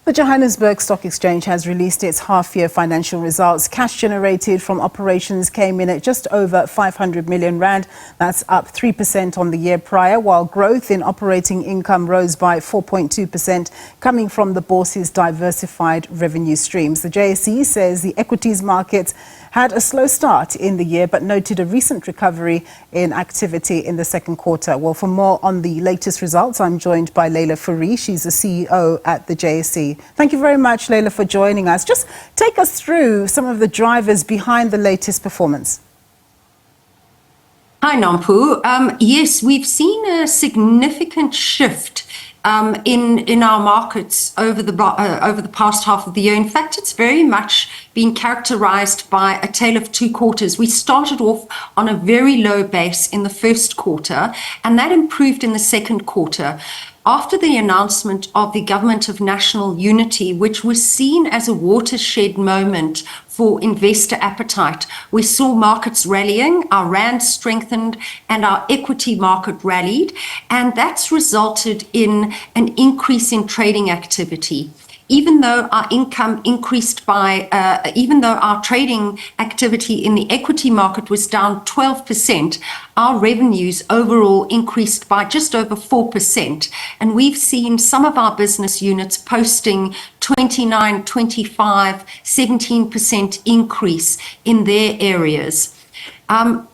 The Johannesburg Stock Exchange has released its half-year financial results. Cash generated from operations came in at just over 500 million rand. That's up 3% on the year prior, while growth in operating income rose by 4.2%, coming from the bourse's diversified revenue streams. The JSE says the equities markets had a slow start in the year, but noted a recent recovery in activity in the second quarter. Well, for more on the latest results, I'm joined by Leila Fourie. She's the CEO at the JSE. Thank you very much, Leila, for joining us. Just take us through some of the drivers behind the latest performance. Hi, Nampu. Yes, we've seen a significant shift in our markets over the past half of the year. In fact, it's very much been characterized by a tale of two quarters. We started off on a very low base in the first quarter, and that improved in the second quarter. After the announcement of the Government of National Unity, which was seen as a watershed moment for investor appetite, we saw markets rallying, our rand strengthened, and our equity market rallied, and that's resulted in an increase in trading activity. Even though our income increased even though our trading activity in the equity market was down 12%, our revenues overall increased by just over 4%. And we've seen some of our business units posting 29, 25, 17% increase in their areas.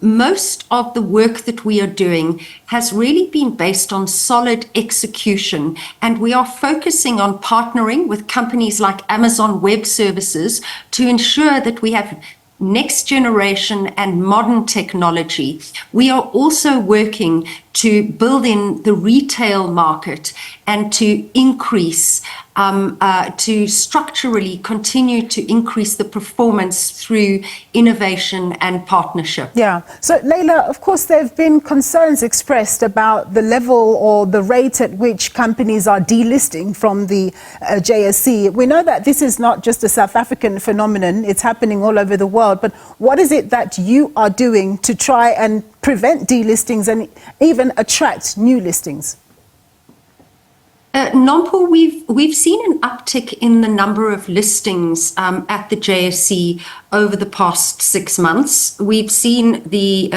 Most of the work that we are doing has really been based on solid execution, and we are focusing on partnering with companies like Amazon Web Services to ensure that we have next generation and modern technology. We are also working to build in the retail market and to increase, to structurally continue to increase the performance through innovation and partnership. Yeah. So, Leila, of course, there have been concerns expressed about the level or the rate at which companies are delisting from the JSE. We know that this is not just a South African phenomenon, it's happening all over the world. But what is it that you are doing to try and prevent delistings and even attract new listings? Nampu, we've seen an uptick in the number of listings at the JSE over the past 6 months. We've seen the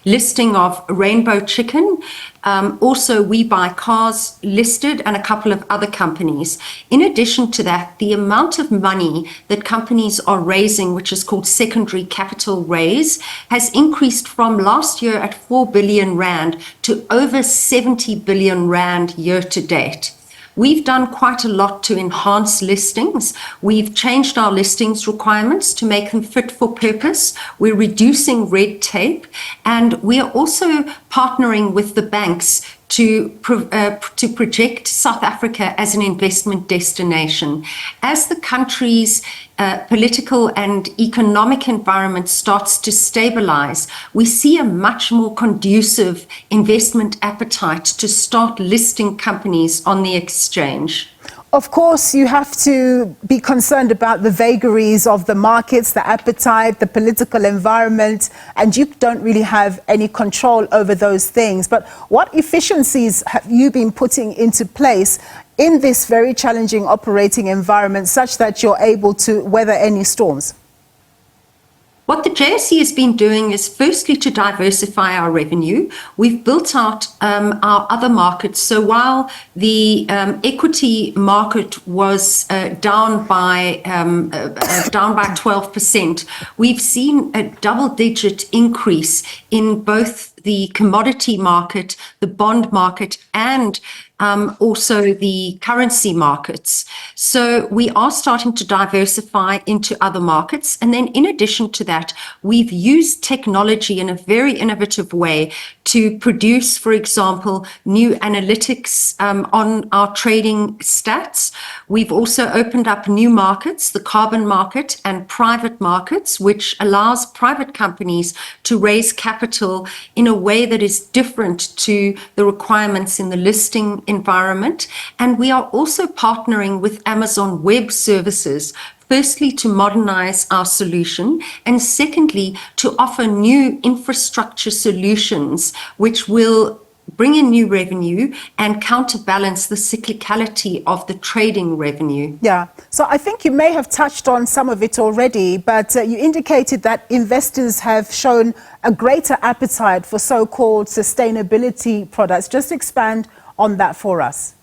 listing of Rainbow Chicken, also We Buy Cars listed, and a couple of other companies. In addition to that, the amount of money that companies are raising, which is called secondary capital raise, has increased from last year at 4 billion rand to over 70 billion rand year to date. We've done quite a lot to enhance listings. We've changed our listings requirements to make them fit for purpose. We're reducing red tape, and we are also partnering with the banks to project South Africa as an investment destination. As the country's political and economic environment starts to stabilize, we see a much more conducive investment appetite to start listing companies on the exchange. Of course, you have to be concerned about the vagaries of the markets, the appetite, the political environment, and you don't really have any control over those things. But what efficiencies have you been putting into place in this very challenging operating environment such that you're able to weather any storms? What the JSE has been doing is firstly to diversify our revenue. We've built out our other markets. So while the equity market was down by 12%, we've seen a double-digit increase in both the commodity market, the bond market, and also the currency markets. So we are starting to diversify into other markets. And then in addition to that, we've used technology in a very innovative way to produce, for example, new analytics on our trading stats. We've also opened up new markets, the carbon market and private markets, which allows private companies to raise capital in a way that is different to the requirements in the listing environment. And we are also partnering with Amazon Web Services, firstly to modernize our solution, and secondly to offer new infrastructure solutions which will bring in new revenue and counterbalance the cyclicality of the trading revenue. Yeah, so I think you may have touched on some of it already, but you indicated that investors have shown a greater appetite for so-called sustainability products. Just expand on that for us.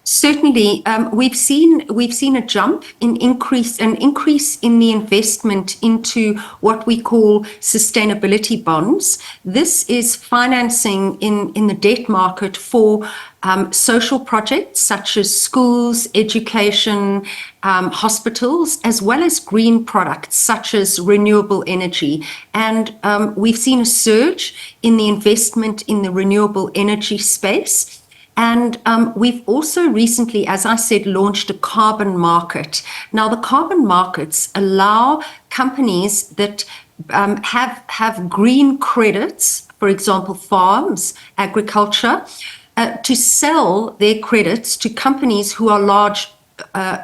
Certainly, we've seen a jump in increase in the investment into what we call sustainability bonds. This is financing in the debt market for social projects such as schools, education, hospitals, as well as green products such as renewable energy. And we've seen a surge in the investment in the renewable energy space. And we've also recently, as I said, launched a carbon market. Now, the carbon markets allow companies that have green credits, for example, farms, agriculture, to sell their credits to companies who are large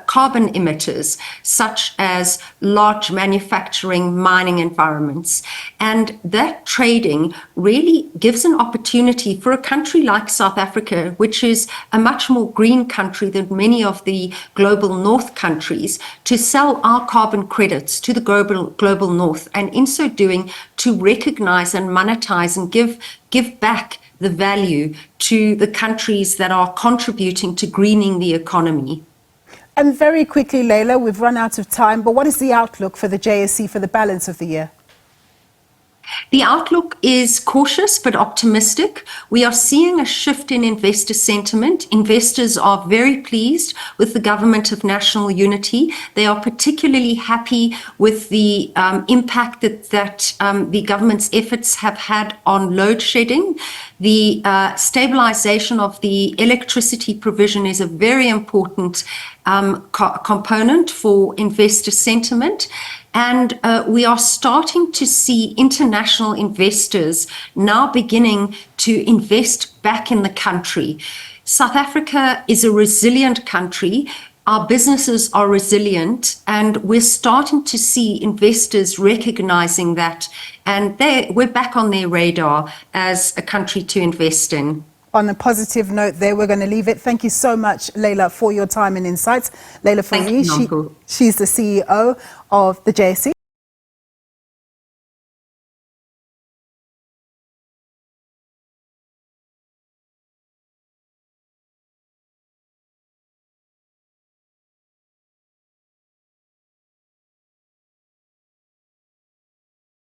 carbon emitters, such as large manufacturing, mining environments. And that trading really gives an opportunity for a country like South Africa, which is a much more green country than many of the global north countries, to sell our carbon credits to the global north, and in so doing to recognize and monetize and give back the value to the countries that are contributing to greening the economy. And very quickly, Leila, we've run out of time, but what is the outlook for the JSE for the balance of the year? The outlook is cautious but optimistic. We are seeing a shift in investor sentiment. Investors are very pleased with the government of national unity. They are particularly happy with the impact that the government's efforts have had on load shedding. The stabilization of the electricity provision is a very important component for investor sentiment. And we are starting to see international investors now beginning to invest back in the country. South Africa is a resilient country. Our businesses are resilient, and we're starting to see investors recognizing that. And we're back on their radar as a country to invest in. On a positive note there, we're going to leave it. Thank you so much, Leila, for your time and insights. Leila Fourie, she's the CEO of the JSE.